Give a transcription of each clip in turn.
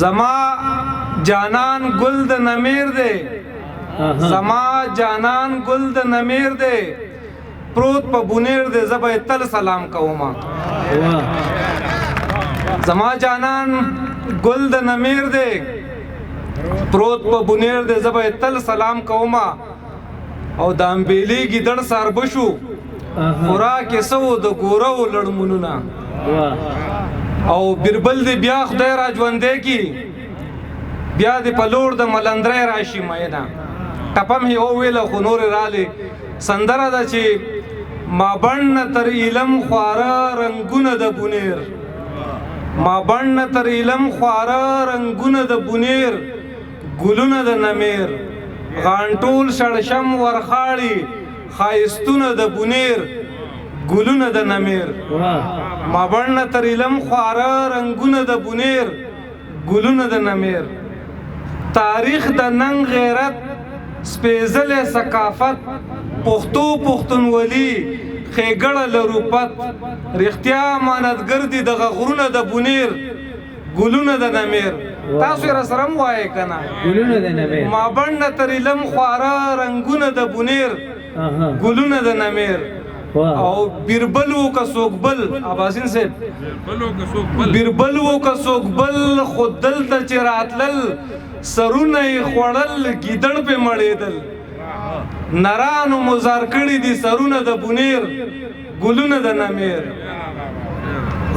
زما جانان گل د نمیر دی زما جانان گل د نمیر دی پروت په بونیر دی زه به تل سلام کوم زما جانان گل د نمیر دی پروت په بونیر دی زه به تل سلام کوم او د امبیلی ګیدړ ساربشو خوراک یې سو د ګورو لړمونونه او بیربل دی بیا خدای را ژوندی کی بیا دی په لور د ملندرۍ راشي مینا ټپم یې وویله خو نورې رالې سندره ده چې ما بڼ تر علم خواره رنګونه د بونیر ما بڼ تر علم خواره رنګونه د بونیر ګلونه د نمیر غانټول شړشم ورخاړي ښایستونه د بونیر ګلونه د نمیر ما بڼ تر علم خواره رنګونه د بونیر ګلونه د نمیر تاریخ د ننګ غیرت سپېڅلی ثقافت پښتو پښتونولي ښېګړه لروپت رښتیا امانتګر دي دغه غرونه د بونیر ګلونه د نمیر تاسو یې راسره هم وایئ که نه ما بڼ تر علم خواره رنګونه د بونیر ګلونه د نمیر او بیربل و که څوک بل اباسین صاحب بیربل و که څوک بل خو دلته چې راتلل سرونه یې خوړل ګیدړ پې مړېدل نرانو مزار کړي دي سرونه د بونیر ګلونه د نمیر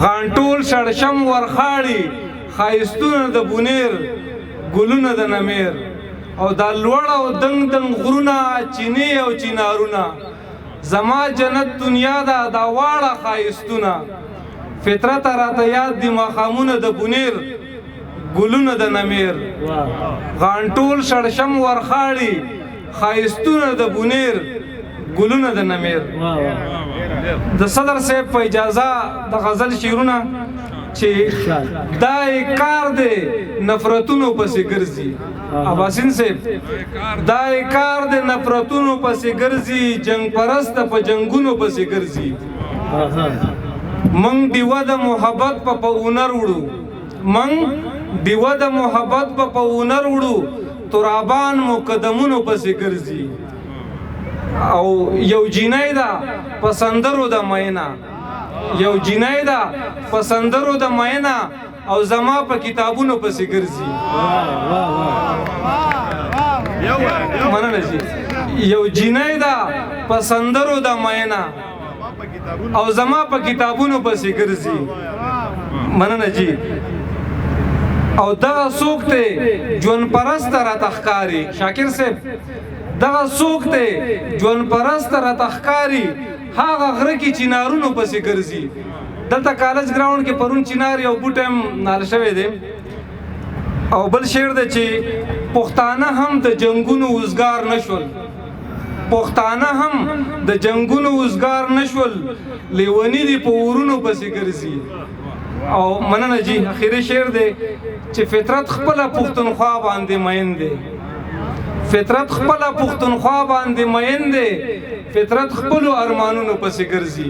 غانټول شړشم ورخاړي ښایستونه د بونیر ګلونه د نمیر او دا لوړ او دنګ دنګ غرونه چینې او چینارونه زما جنت دنیا ده دا واړه ښایستونه فطرت راته یاد دي ماښامونه د بونیر ګلونه د نمیر غانټول شړشم ورخاړي ښایستونه د بونیر ګلونه د نمیر د صدر صاحب په اجازه د غزل شعرونه چې دا کار دی نفرتونو پسې ګرځي اباسین صاحب دا کار دی نفرتونو پسې ګرځي جنگ پرست په جنگونو پسې ګرځي منګ دیوه د محبت په اونر وړو منګ دیوه د محبت په اونر وړو ترابان مقدمونو پسې ګرځي او یو جینۍ ده په سندرو د مینا یو جینۍ ده په سندرو د مینا او زما په کتابونو پسې ګرځي مننه جی یو جینۍ ده په سندرو د مینا او زما په کتابونو پسې ګرځي مننه جی او دغه څوک دی ژوند پرست راته ښکاري شاکر صاحب دغه څوک دی ژوند پرست راته ښکاري هغه غره کې چینارونو پسې ګرځي دلته کالج ګراوند کې پرون چینار یو بوټی هم نال شوی دی او بل شعر دی چې پښتانه هم د جنګونو وزګار نشول پښتانه هم د جنګونو وزګار نشول لیونی دي په ورونو پسې ګرځي او مننه جی اخیری شعر دی چې فطرت خپله پښتونخوا باندې مین دی فطرت خپله پښتونخوا باندې مین دی فطرت خپلو ارمانونو پسې ګرځي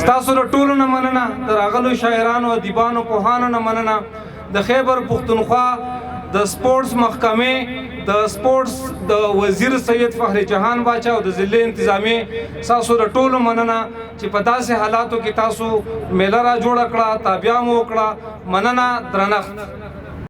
ستاسو د ټولو نه مننه د راغلو شاعرانو ادیبانو پوهانو نه مننه د خیبر پښتونخوا د سپورټس محکمې د سپورټس د وزیر سید فخر جهان باچا او د ضلع انتظامیې تاسو د ټولو مننه چې په داسې حالاتو کې تاسو میله را جوړه کړه تابیا مو وکړه مننه درنښت